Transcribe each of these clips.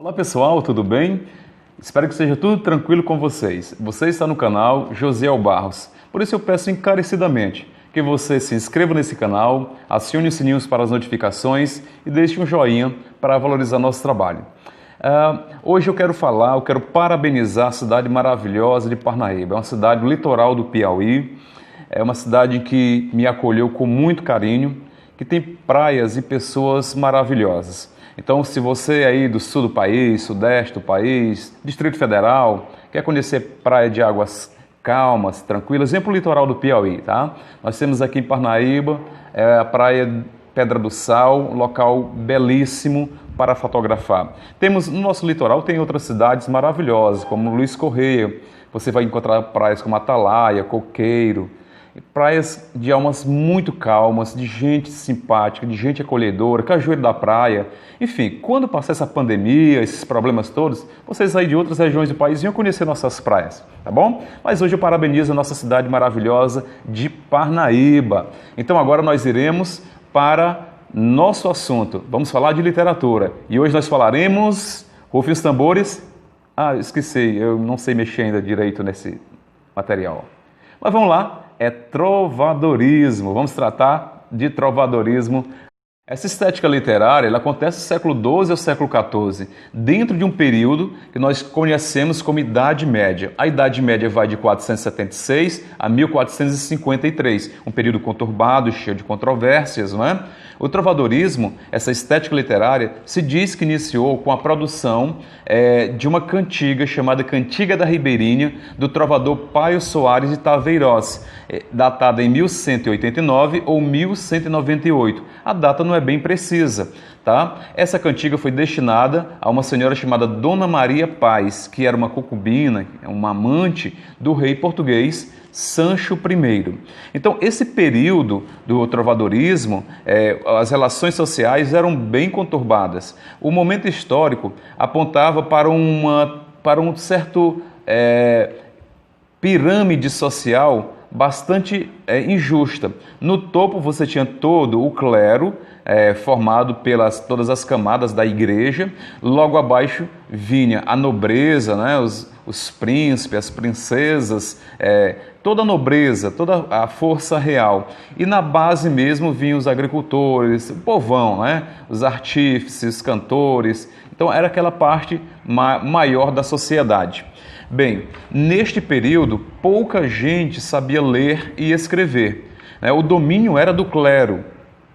Olá pessoal, tudo bem? Espero que seja tudo tranquilo com vocês. Você está no canal Josiel Barros, por isso eu peço encarecidamente que você se inscreva nesse canal, acione os sininhos para as notificações e deixe um joinha para valorizar nosso trabalho. Hoje eu quero parabenizar a cidade maravilhosa de Parnaíba. É uma cidade do litoral do Piauí, é uma cidade que me acolheu com muito carinho, que tem praias e pessoas maravilhosas. Então, se você aí do sul do país, sudeste do país, Distrito Federal, quer conhecer praia de águas calmas, tranquilas, vem para o litoral do Piauí, tá? Nós temos aqui em Parnaíba a praia Pedra do Sal, um local belíssimo para fotografar. Temos no nosso litoral, tem outras cidades maravilhosas, como Luiz Correia. Você vai encontrar praias como Atalaia, Coqueiro, praias de almas muito calmas, de gente simpática, de gente acolhedora, Cajueiro da Praia. Enfim, quando passar essa pandemia, esses problemas todos, vocês aí de outras regiões do país venham conhecer nossas praias, tá bom? Mas hoje eu parabenizo a nossa cidade maravilhosa de Parnaíba. Então agora nós iremos para nosso assunto. Vamos falar de literatura. E hoje nós falaremos... Rufem os tambores. Esqueci, eu não sei mexer ainda direito nesse material. Mas vamos lá. É trovadorismo. Vamos tratar de trovadorismo. Essa estética literária ela acontece do século XII ao século XIV, dentro de um período que nós conhecemos como Idade Média. A Idade Média vai de 476 a 1453, um período conturbado, cheio de controvérsias, não é? O trovadorismo, essa estética literária, se diz que iniciou com a produção de uma cantiga chamada Cantiga da Ribeirinha, do trovador Paio Soares de Taveirós, datada em 1189 ou 1198. A data não é bem precisa, tá? Essa cantiga foi destinada a uma senhora chamada Dona Maria Paz, que era uma concubina, uma amante do rei português Sancho I. Então, esse período do trovadorismo, as relações sociais eram bem conturbadas. O momento histórico apontava para um certo pirâmide social bastante injusta. No topo você tinha todo o clero, formado pelas todas as camadas da igreja. Logo abaixo vinha a nobreza, né? Os príncipes, as princesas, toda a nobreza, toda a força real. E na base mesmo vinham os agricultores, o povão, né? Os artífices, os cantores. Então era aquela parte maior da sociedade. Bem, neste período, pouca gente sabia ler e escrever. O domínio era do clero.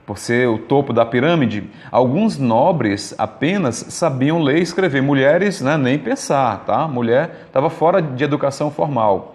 Por ser o topo da pirâmide, alguns nobres apenas sabiam ler e escrever. Mulheres, nem pensar, tá? Mulher estava fora de educação formal.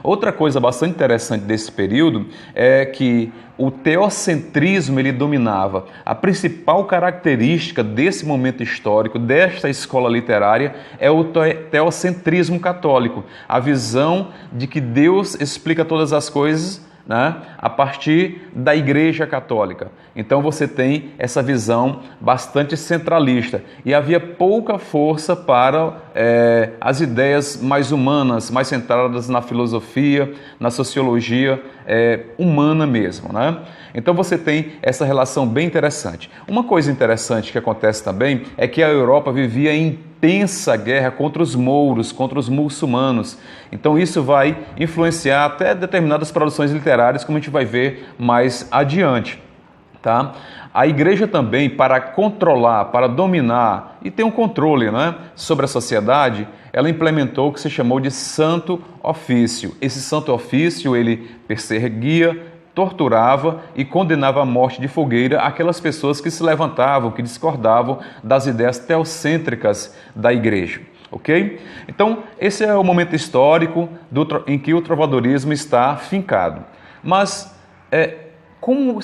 Outra coisa bastante interessante desse período é que o teocentrismo ele dominava. A principal característica desse momento histórico, desta escola literária, é o teocentrismo católico. A visão de que Deus explica todas as coisas, né, a partir da Igreja Católica. Então você tem essa visão bastante centralista e havia pouca força para as ideias mais humanas, mais centradas na filosofia, na sociologia humana mesmo, né? Então você tem essa relação bem interessante. Uma coisa interessante que acontece também é que a Europa vivia em intensa guerra contra os mouros, contra os muçulmanos. Então isso vai influenciar até determinadas produções literárias, como a gente vai ver mais adiante, tá? A igreja também, para controlar, para dominar e ter um controle, né, sobre a sociedade, ela implementou o que se chamou de Santo Ofício. Esse Santo Ofício, ele perseguia, torturava e condenava à morte de fogueira aquelas pessoas que se levantavam, que discordavam das ideias teocêntricas da igreja. Ok? Então, esse é o momento histórico em que o trovadorismo está fincado. Mas, como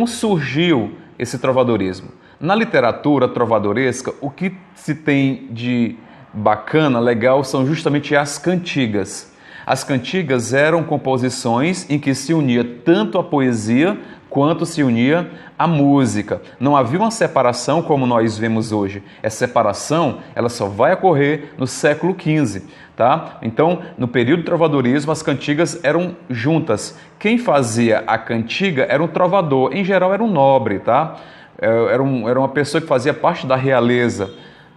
surgiu esse trovadorismo? Na literatura trovadoresca, o que se tem de bacana, legal, são justamente as cantigas. As cantigas eram composições em que se unia tanto a poesia quanto se unia a música. Não havia uma separação como nós vemos hoje. Essa separação ela só vai ocorrer no século XV. Tá? Então, no período do trovadorismo, as cantigas eram juntas. Quem fazia a cantiga era um trovador, em geral era um nobre, tá? Era uma pessoa que fazia parte da realeza.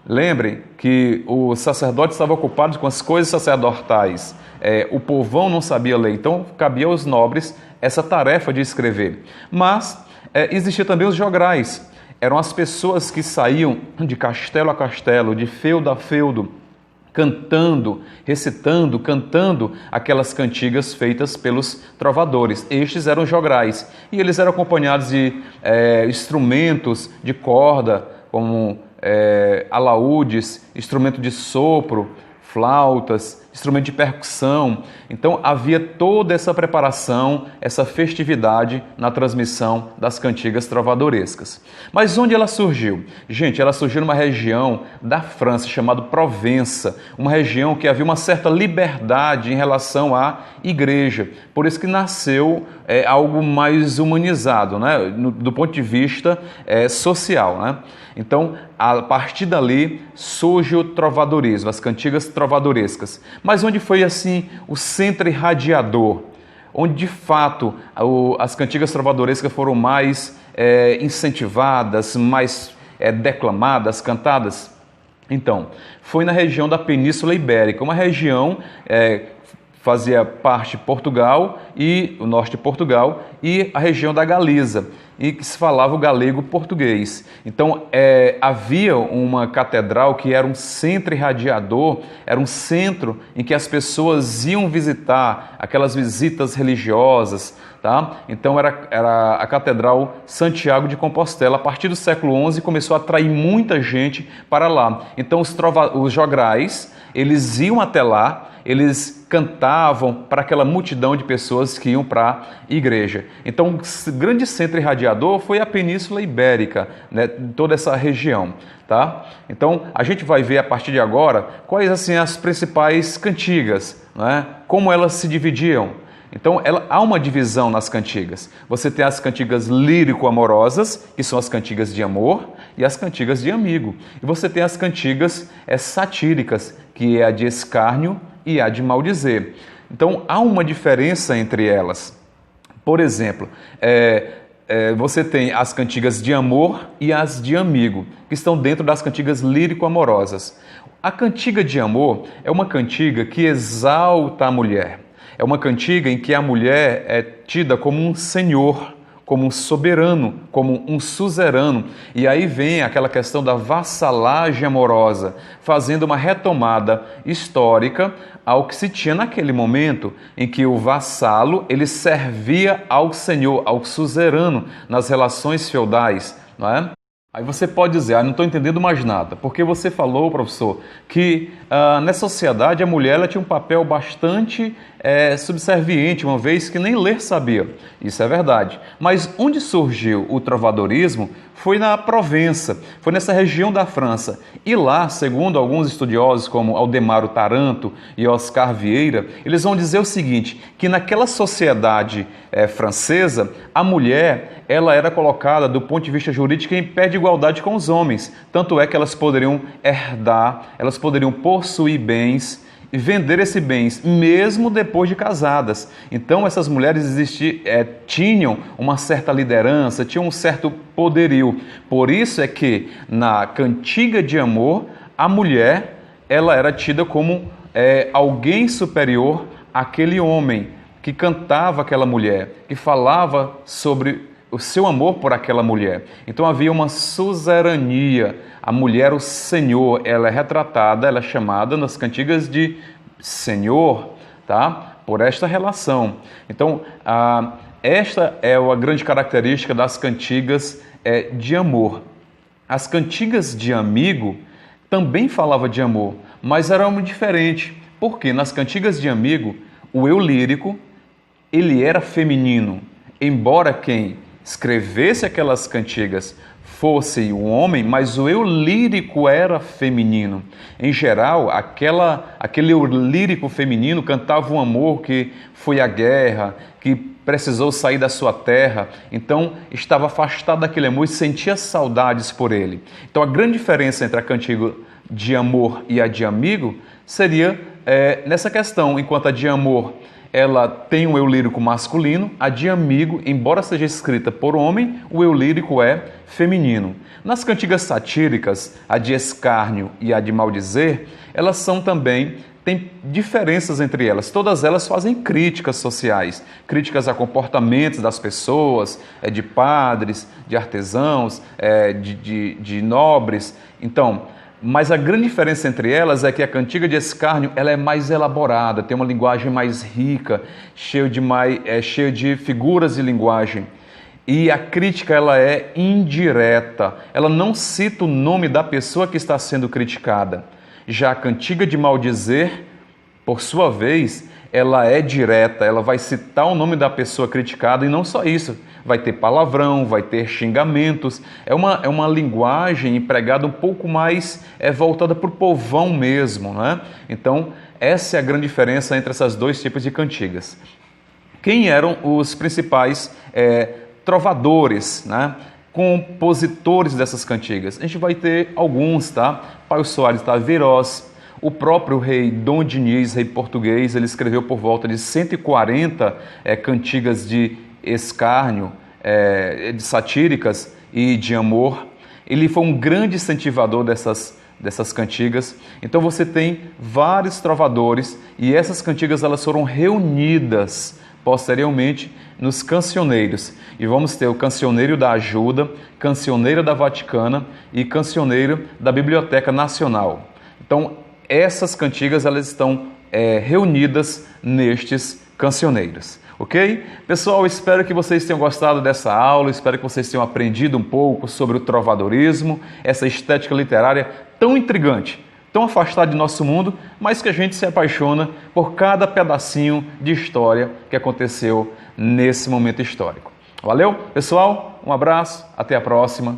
Lembrem que o sacerdote estava ocupado com as coisas sacerdotais. O povão não sabia ler, então cabia aos nobres essa tarefa de escrever. Mas existia também os jograis. Eram as pessoas que saíam de castelo a castelo, de feudo a feudo, cantando, recitando, cantando aquelas cantigas feitas pelos trovadores. Estes eram jograis e eles eram acompanhados de instrumentos de corda, como alaúdes, instrumento de sopro, flautas, instrumento de percussão. Então havia toda essa preparação, essa festividade na transmissão das cantigas trovadorescas. Mas onde ela surgiu? Gente, ela surgiu numa região da França chamada Provença, uma região que havia uma certa liberdade em relação à igreja. Por isso que nasceu algo mais humanizado, né? Do ponto de vista social, né? Então, a partir dali surge o trovadorismo, as cantigas trovadorescas. Mas onde foi assim o centro irradiador? Onde de fato as cantigas trovadorescas foram mais incentivadas, mais declamadas, cantadas? Então, foi na região da Península Ibérica, uma região fazia parte de Portugal e o norte de Portugal e a região da Galiza, e que se falava o galego-português. Então, havia uma catedral que era um centro irradiador, era um centro em que as pessoas iam visitar, aquelas visitas religiosas, tá? Então, era a Catedral Santiago de Compostela. A partir do século XI, começou a atrair muita gente para lá. Então, os jograis, eles iam até lá, eles cantavam para aquela multidão de pessoas que iam para a igreja. Então, o grande centro irradiador foi a Península Ibérica, né, toda essa região. Tá? Então, a gente vai ver a partir de agora quais assim, as principais cantigas, né, como elas se dividiam. Então, há uma divisão nas cantigas. Você tem as cantigas lírico-amorosas, que são as cantigas de amor, e as cantigas de amigo. E você tem as cantigas satíricas, que é a de escárnio e a de maldizer. Então, há uma diferença entre elas. Por exemplo, você tem as cantigas de amor e as de amigo, que estão dentro das cantigas lírico-amorosas. A cantiga de amor é uma cantiga que exalta a mulher. É uma cantiga em que a mulher é tida como um senhor, como um soberano, como um suzerano. E aí vem aquela questão da vassalagem amorosa, fazendo uma retomada histórica ao que se tinha naquele momento, em que o vassalo ele servia ao senhor, ao suzerano, nas relações feudais, não é? Aí você pode dizer, não estou entendendo mais nada, porque você falou, professor, que nessa sociedade a mulher ela tinha um papel bastante subserviente, uma vez que nem ler sabia. Isso é verdade. Mas onde surgiu o trovadorismo foi na Provença, foi nessa região da França. E lá, segundo alguns estudiosos como Aldemaro Taranto e Oscar Vieira, eles vão dizer o seguinte, que naquela sociedade francesa, a mulher ela era colocada do ponto de vista jurídico em pé de igualdade com os homens. Tanto é que elas poderiam herdar, elas poderiam possuir bens e vender esses bens, mesmo depois de casadas. Então, essas mulheres tinham uma certa liderança, tinham um certo poderio. Por isso é que, na cantiga de amor, a mulher ela era tida como alguém superior àquele homem que cantava aquela mulher, que falava sobre o seu amor por aquela mulher. Então havia uma suzerania. A mulher, o senhor, ela é retratada, ela é chamada nas cantigas de senhor, tá? Por esta relação. Então, esta é a grande característica das cantigas de amor. As cantigas de amigo também falavam de amor, mas era muito diferente. Porque nas cantigas de amigo, o eu lírico, ele era feminino, embora quem escrevesse aquelas cantigas fosse um homem, mas o eu lírico era feminino. Em geral, aquele eu lírico feminino cantava um amor que foi à guerra, que precisou sair da sua terra, então estava afastado daquele amor e sentia saudades por ele. Então a grande diferença entre a cantiga de amor e a de amigo seria nessa questão, enquanto a de amor ela tem um eu lírico masculino, a de amigo, embora seja escrita por homem, o eu lírico é feminino. Nas cantigas satíricas, a de escárnio e a de maldizer, elas são também, tem diferenças entre elas. Todas elas fazem críticas sociais, críticas a comportamentos das pessoas, de padres, de artesãos, de nobres. Então, mas a grande diferença entre elas é que a cantiga de escárnio ela é mais elaborada, tem uma linguagem mais rica, cheia de figuras de linguagem. E a crítica ela é indireta, ela não cita o nome da pessoa que está sendo criticada. Já a cantiga de maldizer, por sua vez, ela é direta, ela vai citar o nome da pessoa criticada e não só isso, vai ter palavrão, vai ter xingamentos, é uma linguagem empregada um pouco mais voltada para o povão mesmo, né? Então, essa é a grande diferença entre esses dois tipos de cantigas. Quem eram os principais trovadores, né? Compositores dessas cantigas? A gente vai ter alguns, tá? Paio Soares Taveiroz, o próprio rei Dom Diniz, rei português, ele escreveu por volta de 140 cantigas de escárnio, de satíricas e de amor. Ele foi um grande incentivador dessas cantigas. Então você tem vários trovadores e essas cantigas elas foram reunidas posteriormente nos cancioneiros. E vamos ter o Cancioneiro da Ajuda, Cancioneiro da Vaticana e Cancioneiro da Biblioteca Nacional. Então, essas cantigas elas estão reunidas nestes cancioneiros, ok? Pessoal, espero que vocês tenham gostado dessa aula, espero que vocês tenham aprendido um pouco sobre o trovadorismo, essa estética literária tão intrigante, tão afastada de nosso mundo, mas que a gente se apaixona por cada pedacinho de história que aconteceu nesse momento histórico. Valeu, pessoal? Um abraço, até a próxima.